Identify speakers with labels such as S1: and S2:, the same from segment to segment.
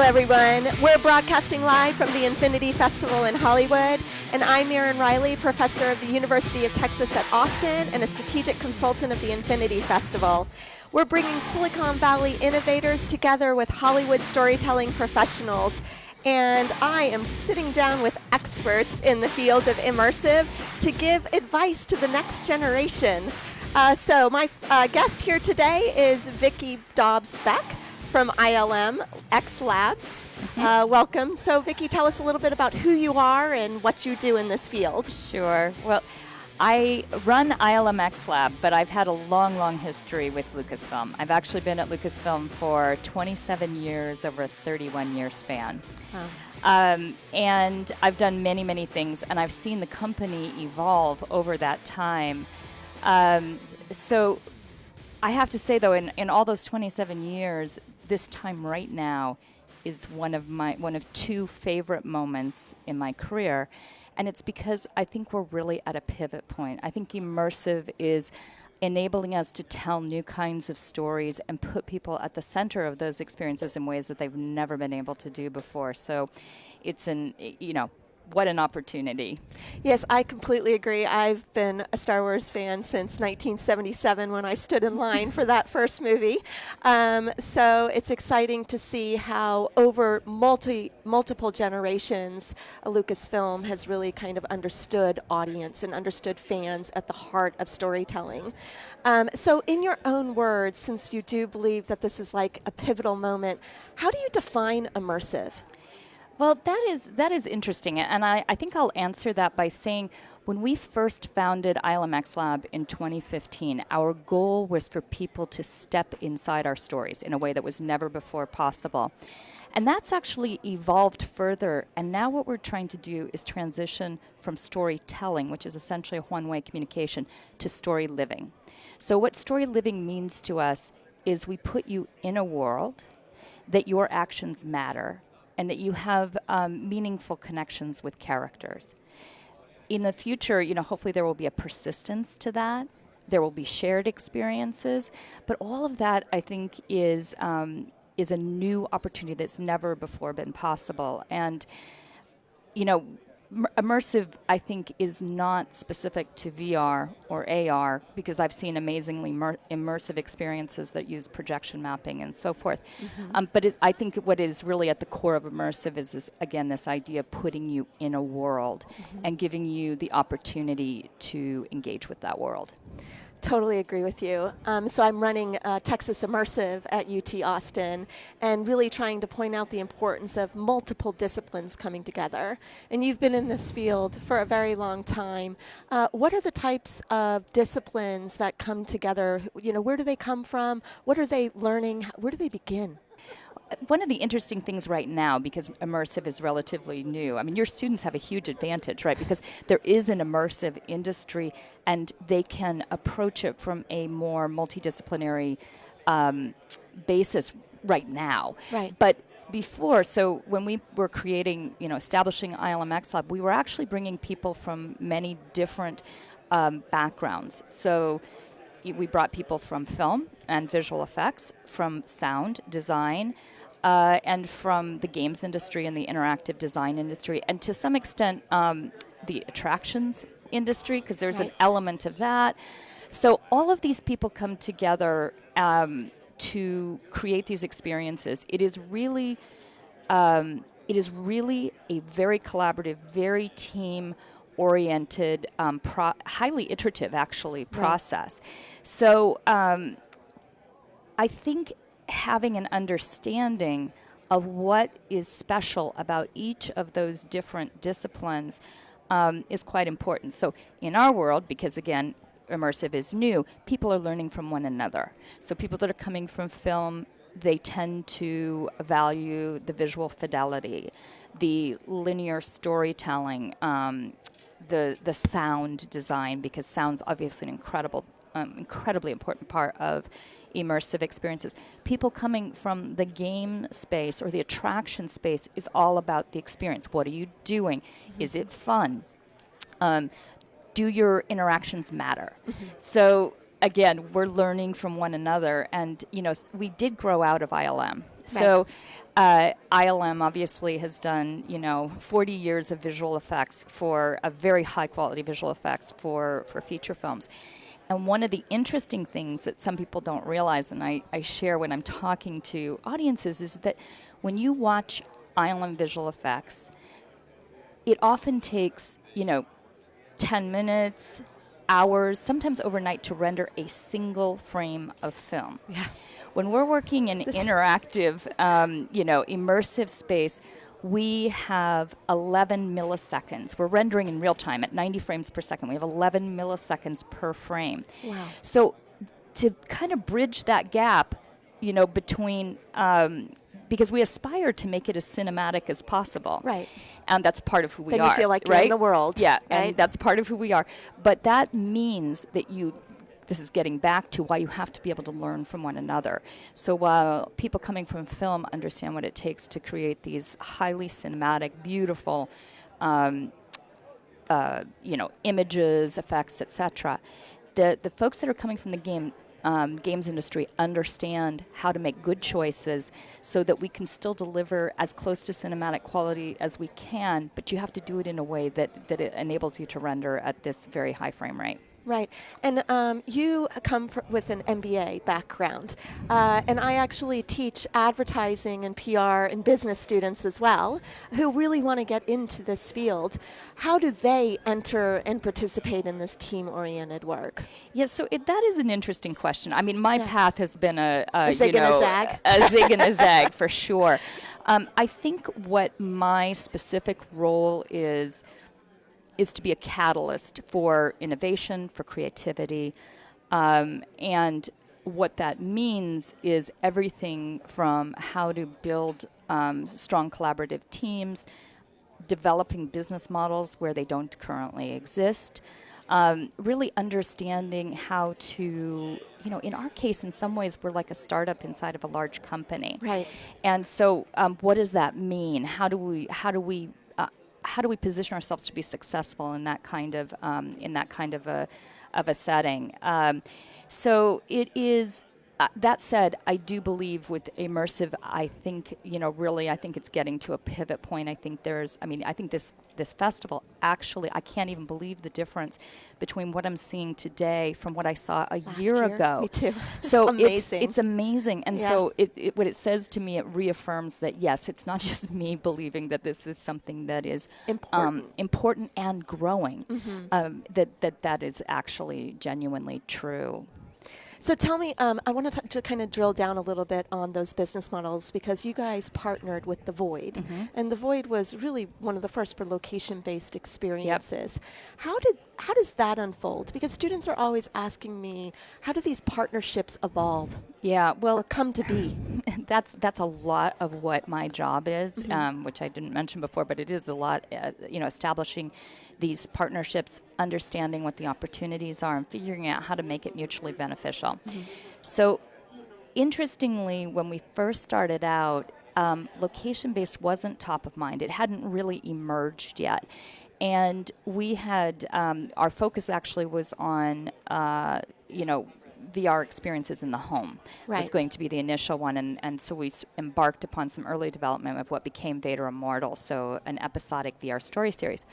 S1: everyone. We're broadcasting live from the Infinity Festival in Hollywood, and I'm Erin Reilly, professor of the University of Texas at Austin and a strategic consultant of the Infinity Festival. We're bringing Silicon Valley innovators together with Hollywood storytelling professionals, and I am sitting down with experts in the field of immersive to give advice to the next generation. So my guest here today is Vicki Dobbs Beck from ILMXLabs. Welcome. So Vicki, tell us a little bit about who you are and what you do in this field.
S2: Sure. Well, I run ILMXLab, but I've had a long, long history with Lucasfilm. I've actually been at Lucasfilm for 27 years over a 31-year span. Wow. And I've done many, many things, and I've seen the company evolve over that time. So I have to say, though, in all those 27 years, this time right now is one of two favorite moments in my career. And it's because I think we're really at a pivot point. I think immersive is enabling us to tell new kinds of stories and put people at the center of those experiences in ways that they've never been able to do before. So it's what an opportunity.
S1: Yes, I completely agree. I've been a Star Wars fan since 1977 when I stood in line for that first movie. So it's exciting to see how over multiple generations, Lucasfilm has really kind of understood audience and understood fans at the heart of storytelling. So in your own words, since you do believe that this is like a pivotal moment, how do you define immersive?
S2: Well, that is interesting, and I think I'll answer that by saying when we first founded ILMXLab in 2015, our goal was for people to step inside our stories in a way that was never before possible. And that's actually evolved further, and now what we're trying to do is transition from storytelling, which is essentially a one-way communication, to story living. So what story living means to us is we put you in a world that your actions matter, and that you have meaningful connections with characters. In the future, hopefully there will be a persistence to that. There will be shared experiences, but all of that, I think, is a new opportunity that's never before been possible. And, immersive, I think, is not specific to VR or AR, because I've seen amazingly immersive experiences that use projection mapping and so forth. Mm-hmm. But I think what is really at the core of immersive is, this idea of putting you in a world and giving you the opportunity to engage with that world.
S1: Totally agree with you. So I'm running Texas Immersive at UT Austin and really trying to point out the importance of multiple disciplines coming together. And you've been in this field for a very long time. What are the types of disciplines that come together? Where do they come from? What are they learning? Where do they begin?
S2: One of the interesting things right now, because immersive is relatively new, your students have a huge advantage, right? Because there is an immersive industry and they can approach it from a more multidisciplinary basis right now.
S1: Right.
S2: But before, so when we were creating, establishing ILMXLab, we were actually bringing people from many different backgrounds. So we brought people from film and visual effects, from sound design, and from the games industry and the interactive design industry, and to some extent the attractions industry, because there's an element of that. So all of these people come together to create these experiences. It is really a very collaborative, very team-oriented, highly iterative, actually, process. So I think having an understanding of what is special about each of those different disciplines is quite important. So in our world, because again, immersive is new, people are learning from one another. So people that are coming from film, they tend to value the visual fidelity, the linear storytelling, the sound design, because sound's obviously an incredibly important part of immersive experiences. People coming from the game space or the attraction space is all about the experience. What are you doing? Is it fun? Do your interactions matter? So again, we're learning from one another, and we did grow out of ILM. So ILM obviously has done, 40 years of visual effects for a very high quality visual effects for feature films. And one of the interesting things that some people don't realize, and I share when I'm talking to audiences, is that when you watch ILM visual effects, it often takes, 10 minutes, hours, sometimes overnight to render a single frame of film.
S1: Yeah.
S2: When we're working in interactive, immersive space, we have 11 milliseconds. We're rendering in real time at 90 frames per second. We have 11 milliseconds per frame.
S1: Wow.
S2: So to kind of bridge that gap, between, because we aspire to make it as cinematic as possible.
S1: Right.
S2: And that's part of who we
S1: then
S2: are.
S1: You feel like you're
S2: right?
S1: in the world.
S2: Yeah,
S1: right?
S2: and that's part of who we are. But that means that this is getting back to why you have to be able to learn from one another. So while people coming from film understand what it takes to create these highly cinematic, beautiful, images, effects, etc., the folks that are coming from the games industry understand how to make good choices so that we can still deliver as close to cinematic quality as we can, but you have to do it in a way that it enables you to render at this very high frame rate.
S1: Right. And you come with an MBA background. And I actually teach advertising and PR and business students as well who really want to get into this field. How do they enter and participate in this team-oriented work?
S2: Yes, so that is an interesting question. I mean, my path has been a
S1: zig and a zag.
S2: A zig and a zag, for sure. I think what my specific role is to be a catalyst for innovation, for creativity, and what that means is everything from how to build strong collaborative teams, developing business models where they don't currently exist, really understanding how to, in our case, in some ways, we're like a startup inside of a large company.
S1: Right.
S2: And so what does that mean? How do we position ourselves to be successful in that kind of a setting? So it is. That said, I do believe with immersive, I think I think it's getting to a pivot point. I think I think this festival actually, I can't even believe the difference between what I'm seeing today from what I saw a year ago.
S1: Me too.
S2: So
S1: amazing.
S2: It's amazing, and so what it says to me, it reaffirms that yes, it's not just me believing that this is something that is important and growing. Mm-hmm. That is actually genuinely true.
S1: So tell me, I want to kind of drill down a little bit on those business models because you guys partnered with The Void. Mm-hmm. And The Void was really one of the first for location-based experiences. Yep. How does that unfold? Because students are always asking me, how do these partnerships evolve?
S2: Yeah, well,
S1: or come to be?
S2: That's a lot of what my job is, mm-hmm. Which I didn't mention before, but it is a lot, establishing these partnerships, understanding what the opportunities are, and figuring out how to make it mutually beneficial. Mm-hmm. So, interestingly, when we first started out, location-based wasn't top of mind. It hadn't really emerged yet. And we had, our focus actually was on, VR experiences in the home.
S1: Right.
S2: Was going to be the initial one, and so we embarked upon some early development of what became Vader Immortal, so an episodic VR story series.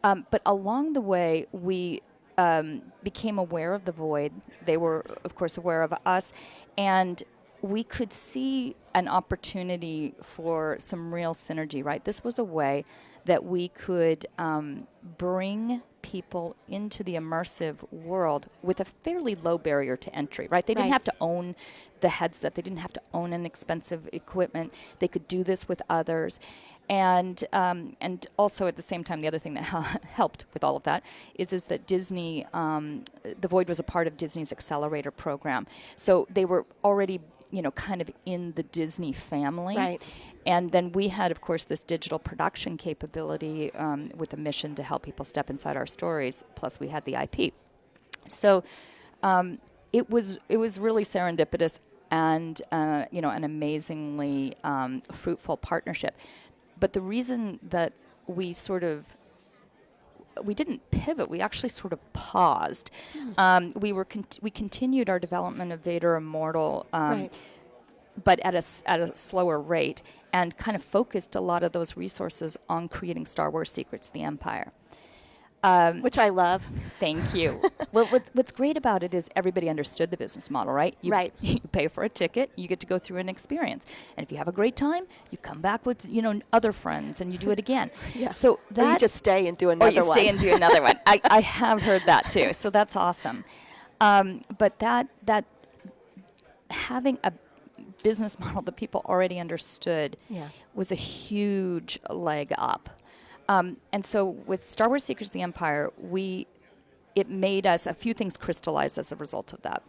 S2: But along the way, we became aware of The Void. They were, of course, aware of us, and we could see an opportunity for some real synergy, right? This was a way that we could bring people into the immersive world with a fairly low barrier to entry, right? They didn't have to own the headset. They didn't have to own an expensive equipment. They could do this with others. And also at the same time, the other thing that helped with all of that is that Disney, The Void was a part of Disney's Accelerator program. So they were already, kind of in the Disney family. Right. And then we had, of course, this digital production capability with a mission to help people step inside our stories. Plus, we had the IP. So it was really serendipitous and an amazingly fruitful partnership. But the reason that we didn't pivot. We actually sort of paused. We continued our development of Vader Immortal.
S1: Right.
S2: but at a slower rate, and kind of focused a lot of those resources on creating Star Wars Secrets: The Empire.
S1: Which I love.
S2: Thank you. Well, what's great about it is everybody understood the business model, right?
S1: Right.
S2: You pay for a ticket, you get to go through an experience, and if you have a great time, you come back with other friends, and you do it again.
S1: Yeah.
S2: So that
S1: or you just stay and do another one.
S2: Or you stay and do another one. I have heard that too. So that's awesome. But that having a business model that people already understood was a huge leg up. And so with Star Wars Secrets of the Empire, it made us, a few things crystallized as a result of that.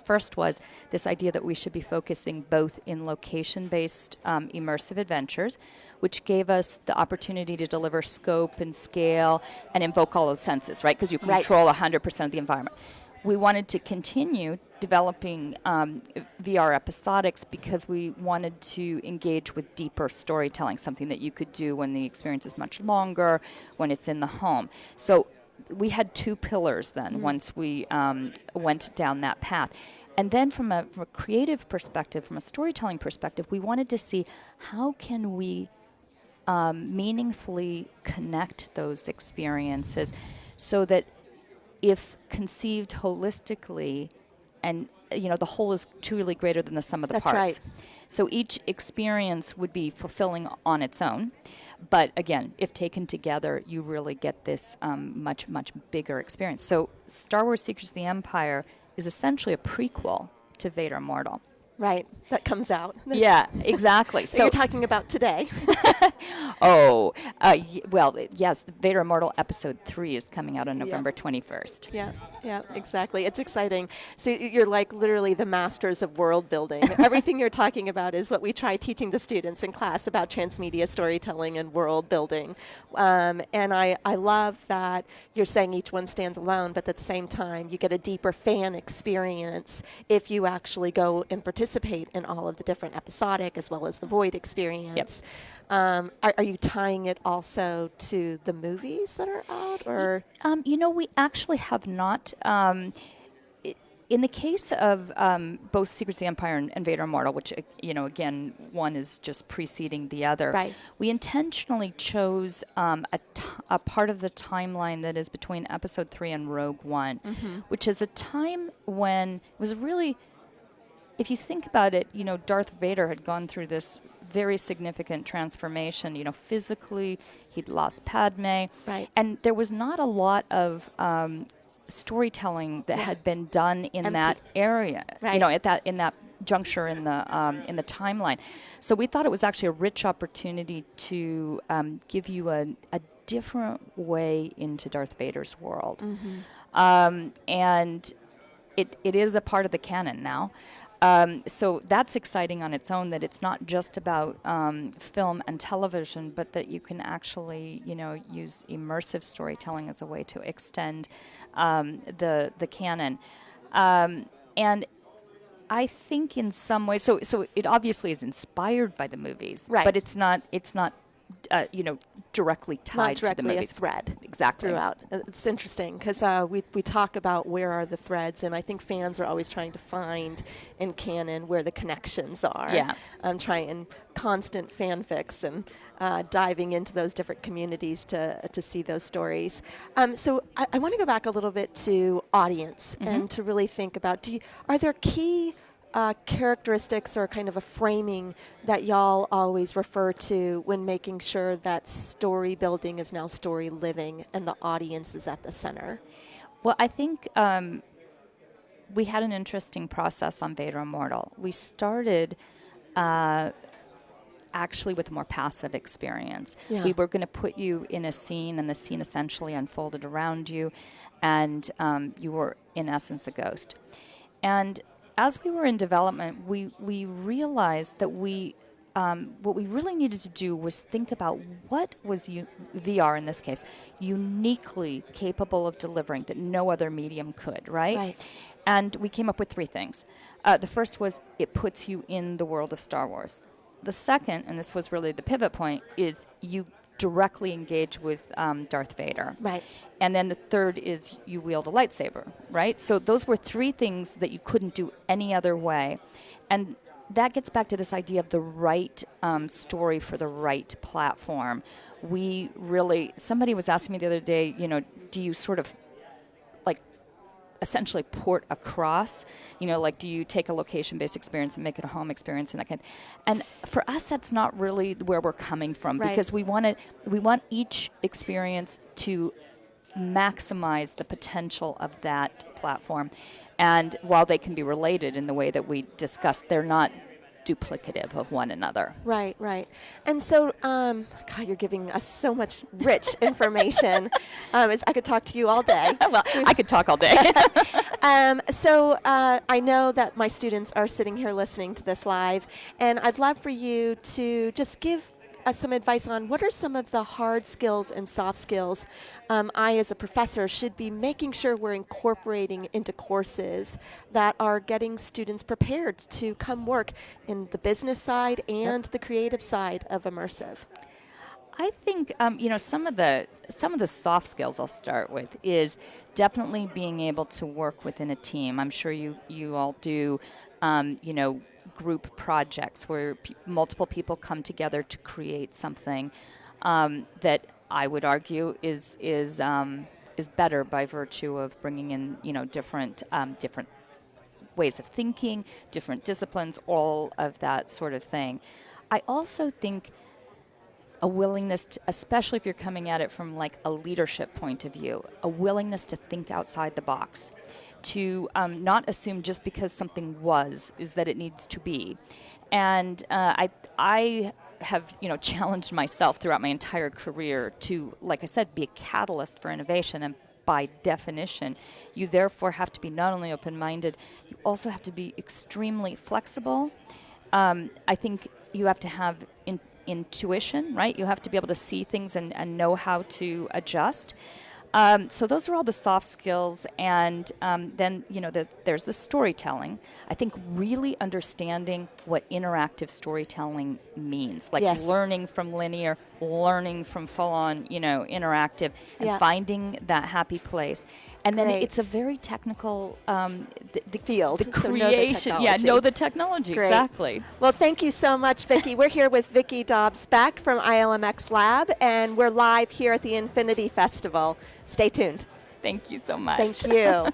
S2: First was this idea that we should be focusing both in location-based immersive adventures, which gave us the opportunity to deliver scope and scale and invoke all those senses, right? Because you control 100% of the environment. We wanted to continue developing VR episodics because we wanted to engage with deeper storytelling, something that you could do when the experience is much longer, when it's in the home. So we had two pillars then once we went down that path. And then from a creative perspective, from a storytelling perspective, we wanted to see how can we meaningfully connect those experiences so that if conceived holistically, and the whole is truly greater than the sum of the parts.
S1: Right.
S2: So each experience would be fulfilling on its own, but again, if taken together, you really get this much, much bigger experience. So Star Wars: Secrets of the Empire is essentially a prequel to Vader Immortal.
S1: Right, that comes out.
S2: Yeah, exactly.
S1: So you're talking about today.
S2: Yes, Vader Immortal Episode 3 is coming out on November 21st.
S1: Yeah, exactly. It's exciting. So you're like literally the masters of world building. Everything you're talking about is what we try teaching the students in class about transmedia storytelling and world building. And I love that you're saying each one stands alone, but at the same time, you get a deeper fan experience if you actually go and participate in all of the different episodic as well as the void experience. Yep. Are you tying it also to the movies that are out, or?
S2: We actually have not. In the case of both Secrets of the Empire and Vader Immortal, which, again, one is just preceding the other,
S1: right.
S2: We intentionally chose a part of the timeline that is between Episode 3 and Rogue One, which is a time when it was really, if you think about it, Darth Vader had gone through this very significant transformation. Physically, he'd lost Padme.
S1: Right.
S2: And there was not a lot of storytelling that had been done in that area,
S1: right.
S2: in that juncture in the timeline. So we thought it was actually a rich opportunity to give you a different way into Darth Vader's world. And it is a part of the canon now. So that's exciting on its own, that it's not just about film and television, but that you can actually, use immersive storytelling as a way to extend the canon. And I think in some ways, so it obviously is inspired by the movies,
S1: right.
S2: But it's not directly tied
S1: to the movies.
S2: A
S1: thread
S2: exactly
S1: throughout. It's interesting because we talk about where are the threads, and I think fans are always trying to find in canon where the connections are.
S2: Yeah.
S1: Trying constant fanfics and diving into those different communities to see those stories. So I want to go back a little bit to audience and to really think about, are there key characteristics or kind of a framing that y'all always refer to when making sure that story building is now story living and the audience is at the center?
S2: Well, I think we had an interesting process on Vader Immortal. We started actually with a more passive experience.
S1: Yeah.
S2: We were going to put you in a scene, and the scene essentially unfolded around you, and you were, in essence, a ghost. And as we were in development, we realized that what we really needed to do was think about what was VR, in this case, uniquely capable of delivering that no other medium could, right?
S1: Right.
S2: And we came up with three things. The first was it puts you in the world of Star Wars. The second, and this was really the pivot point, is you directly engage with Darth Vader.
S1: Right.
S2: And then the third is you wield a lightsaber, right? So those were three things that you couldn't do any other way. And that gets back to this idea of the right story for the right platform. We really, somebody was asking me the other day, do you sort of like essentially port across, like do you take a location-based experience and make it a home experience and that kind? And for us, that's not really where we're coming from,
S1: Right.
S2: because we want each experience to maximize the potential of that platform. And while they can be related in the way that we discussed, they're not duplicative of one another.
S1: Right, right. And so, God, you're giving us so much rich information. I could talk to you all day.
S2: Well, I could talk all day.
S1: I know that my students are sitting here listening to this live, and I'd love for you to just give us some advice on what are some of the hard skills and soft skills I, as a professor, should be making sure we're incorporating into courses that are getting students prepared to come work in the business side and the creative side of immersive.
S2: I think some of the soft skills I'll start with is definitely being able to work within a team. I'm sure you all do, group projects where multiple people come together to create something that I would argue is better by virtue of bringing in different ways of thinking, different disciplines, all of that sort of thing. I also think a willingness to, especially if you're coming at it from like a leadership point of view, a willingness to think outside the box, to not assume just because something is that it needs to be. And I have challenged myself throughout my entire career to, like I said, be a catalyst for innovation. And by definition, you therefore have to be not only open-minded, you also have to be extremely flexible. I think you have to have intuition, right? You have to be able to see things and know how to adjust. So those are all the soft skills, and then there's the storytelling. I think really understanding what interactive storytelling means, like
S1: Yes.
S2: learning from linear, learning from full-on, interactive, and finding that happy place. And then
S1: Great.
S2: it's a very technical the
S1: Field.
S2: the
S1: So know the
S2: creation.
S1: technology.
S2: Know the technology
S1: Great.
S2: exactly.
S1: Well, thank you so much, Vicki. We're here with Vicki Dobbs Beck from ILMXLab, and we're live here at the Infinity Festival. Stay tuned.
S2: Thank you so much.
S1: Thank you.